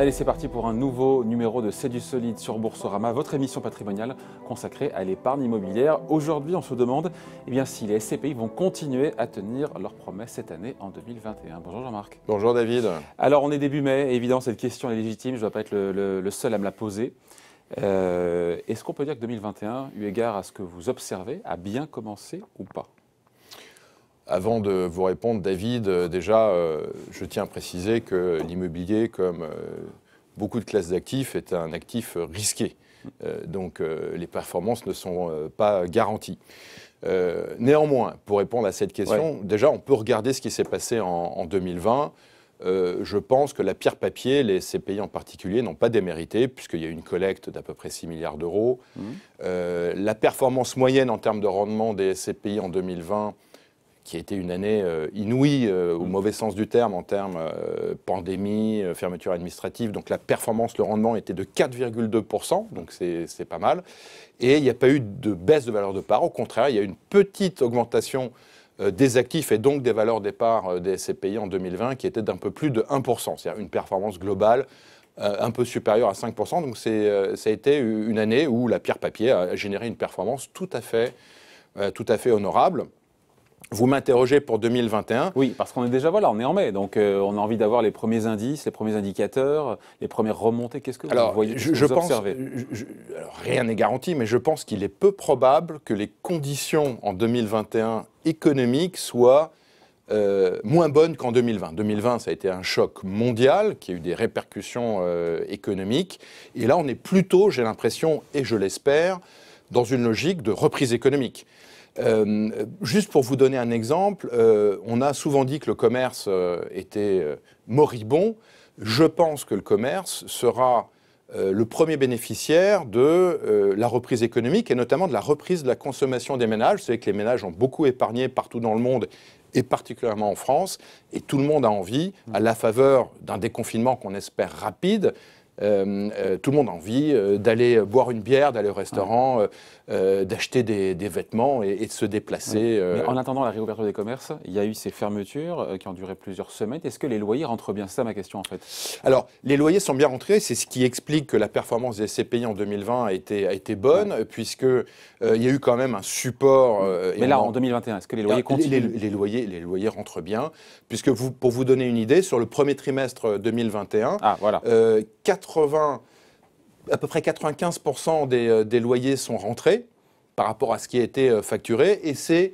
Allez, c'est parti pour un nouveau numéro de C'est du solide sur Boursorama, votre émission patrimoniale consacrée à l'épargne immobilière. Aujourd'hui, on se demande si les SCPI vont continuer à tenir leurs promesses cette année en 2021. Bonjour Jean-Marc. Bonjour David. Alors, on est début mai, et évidemment, cette question est légitime, je ne dois pas être le seul à me la poser. Est-ce qu'on peut dire que 2021, eu égard à ce que vous observez, a bien commencé ou pas ? Avant de vous répondre, David, déjà, je tiens à préciser que l'immobilier, comme beaucoup de classes d'actifs, est un actif risqué. Donc, les performances ne sont pas garanties. Néanmoins, pour répondre à cette question, déjà, on peut regarder ce qui s'est passé en 2020. Je pense que la pierre papier, les SCPI en particulier, n'ont pas démérité, puisqu'il y a eu une collecte d'à peu près 6 milliards d'euros. La performance moyenne en termes de rendement des SCPI en 2020, qui a été une année inouïe, au mauvais sens du terme, en termes pandémie, fermeture administrative. Donc la performance, le rendement était de 4,2%, donc c'est pas mal. Et il n'y a pas eu de baisse de valeur de part. Au contraire, il y a eu une petite augmentation des actifs et donc des valeurs départ des SCPI en 2020 qui était d'un peu plus de 1%. C'est-à-dire une performance globale un peu supérieure à 5%. Donc ça a été une année où la pierre papier a généré une performance tout à fait honorable. Vous m'interrogez pour 2021. Oui, parce qu'on est déjà, on est en mai, donc on a envie d'avoir les premiers indices, les premiers indicateurs, les premières remontées. Qu'est-ce que vous voyez, je pense, alors, rien n'est garanti, mais je pense qu'il est peu probable que les conditions en 2021 économiques soient moins bonnes qu'en 2020. 2020, ça a été un choc mondial qui a eu des répercussions économiques. Et là, on est plutôt, j'ai l'impression, et je l'espère, dans une logique de reprise économique. Juste pour vous donner un exemple, on a souvent dit que le commerce était moribond. Je pense que le commerce sera le premier bénéficiaire de la reprise économique et notamment de la reprise de la consommation des ménages. Vous savez que les ménages ont beaucoup épargné partout dans le monde et particulièrement en France. Et tout le monde a envie, à la faveur d'un déconfinement qu'on espère rapide, tout le monde a envie d'aller boire une bière, d'aller au restaurant, d'acheter des vêtements et de se déplacer. Mais en attendant la réouverture des commerces, il y a eu ces fermetures qui ont duré plusieurs semaines. Est-ce que les loyers rentrent bien? C'est ça ma question en fait. Alors, les loyers sont bien rentrés. C'est ce qui explique que la performance des SCPI en 2020 a été bonne, puisque il y a eu quand même un support. Mais là, en 2021, est-ce que les loyers continuent? Les loyers rentrent bien, puisque pour vous donner une idée, sur le premier trimestre 2021, à peu près 95% des loyers sont rentrés par rapport à ce qui a été facturé, et c'est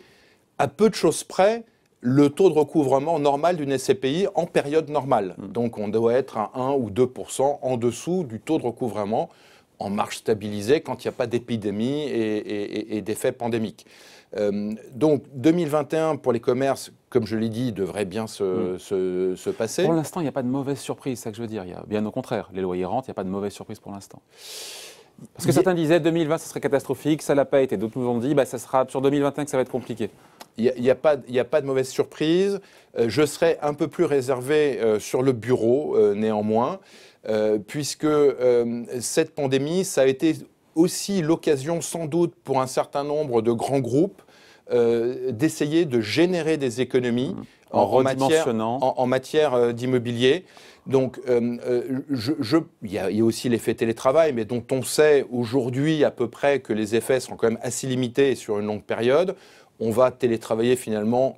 à peu de choses près le taux de recouvrement normal d'une SCPI en période normale. Donc on doit être à 1 ou 2% en dessous du taux de recouvrement en marge stabilisée quand il n'y a pas d'épidémie et d'effets pandémiques. Donc 2021 pour les commerces, comme je l'ai dit, devrait bien se passer. Pour l'instant, il n'y a pas de mauvaise surprise, c'est ça que je veux dire. Bien au contraire, les loyers rentrent, il n'y a pas de mauvaise surprise pour l'instant. Parce que certains disaient 2020, ça serait catastrophique, ça ne l'a pas été. D'autres nous ont dit, ça sera sur 2021 que ça va être compliqué. Il n'y a pas de mauvaise surprise. Je serai un peu plus réservé sur le bureau, néanmoins, puisque cette pandémie, ça a été aussi l'occasion, sans doute, pour un certain nombre de grands groupes, d'essayer de générer des économies en matière d'immobilier. Donc, il y a aussi l'effet télétravail, mais dont on sait aujourd'hui à peu près que les effets sont quand même assez limités sur une longue période. On va télétravailler finalement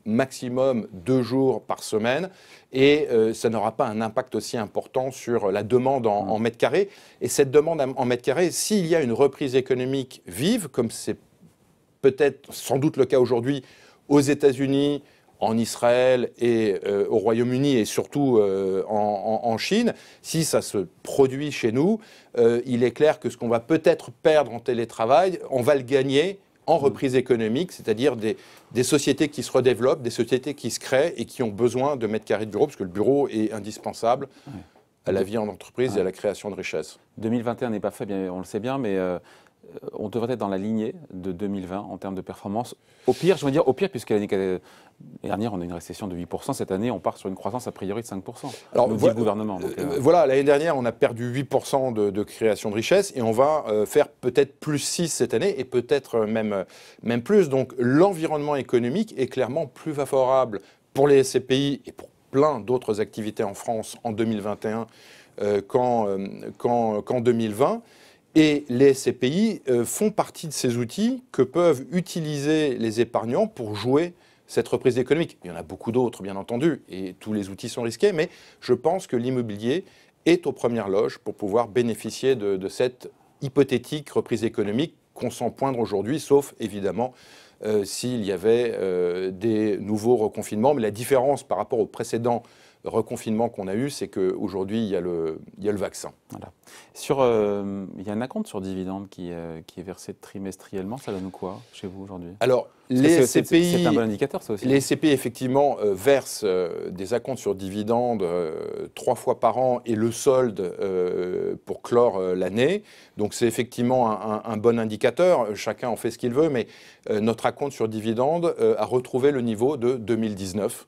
maximum 2 jours par semaine, et ça n'aura pas un impact aussi important sur la demande en mètres carrés. Et cette demande en mètres carrés, s'il y a une reprise économique vive, comme c'est peut-être sans doute le cas aujourd'hui aux États-Unis, en Israël et au Royaume-Uni et surtout en Chine, si ça se produit chez nous, il est clair que ce qu'on va peut-être perdre en télétravail, on va le gagner en reprise économique, c'est-à-dire des sociétés qui se redéveloppent, des sociétés qui se créent et qui ont besoin de mètres carrés de bureau, parce que le bureau est indispensable à la vie en entreprise et à la création de richesse. 2021 n'est pas fait, bien, on le sait bien, mais on devrait être dans la lignée de 2020 en termes de performance. Au pire, je veux dire au pire, puisque l'année dernière, on a une récession de 8%. Cette année, on part sur une croissance a priori de 5%. Alors, nous dit le gouvernement. Donc, voilà, l'année dernière, on a perdu 8% de création de richesse et on va faire peut-être plus 6 cette année et peut-être même plus. Donc, l'environnement économique est clairement plus favorable pour les SCPI et pour plein d'autres activités en France en 2021 qu'en 2020. Et les SCPI font partie de ces outils que peuvent utiliser les épargnants pour jouer cette reprise économique. Il y en a beaucoup d'autres, bien entendu, et tous les outils sont risqués, mais je pense que l'immobilier est aux premières loges pour pouvoir bénéficier de cette hypothétique reprise économique qu'on sent poindre aujourd'hui, sauf évidemment s'il y avait des nouveaux reconfinements. Mais la différence par rapport au précédent reconfinement qu'on a eu, c'est qu'aujourd'hui, il y a le vaccin. Voilà. Il y a un acompte sur dividende qui est versé trimestriellement. Ça donne quoi chez vous aujourd'hui? Alors, les SCPI, c'est un bon indicateur, ça aussi. Les SCPI, effectivement, versent des acomptes sur dividendes 3 fois par an et le solde pour clore l'année. Donc, c'est effectivement un bon indicateur. Chacun en fait ce qu'il veut, mais notre acompte sur dividende a retrouvé le niveau de 2019.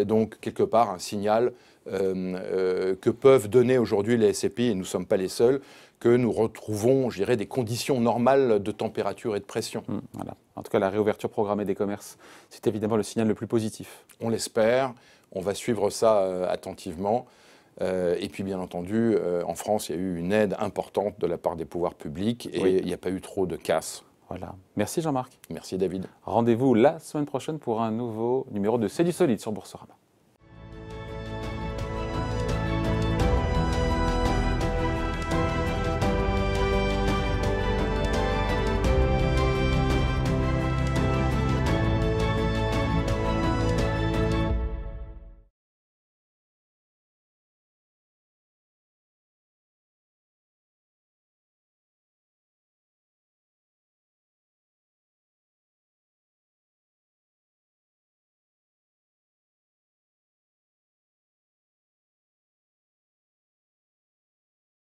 Donc, quelque part, un signal que peuvent donner aujourd'hui les SCPI, et nous ne sommes pas les seuls, que nous retrouvons, je dirais, des conditions normales de température et de pression. Voilà. En tout cas, la réouverture programmée des commerces, c'est évidemment le signal le plus positif. On l'espère, on va suivre ça attentivement. Et puis, bien entendu, en France, il y a eu une aide importante de la part des pouvoirs publics et il n'y a pas eu trop de casse. Voilà. Merci Jean-Marc. Merci David. Rendez-vous la semaine prochaine pour un nouveau numéro de C'est du solide sur Boursorama.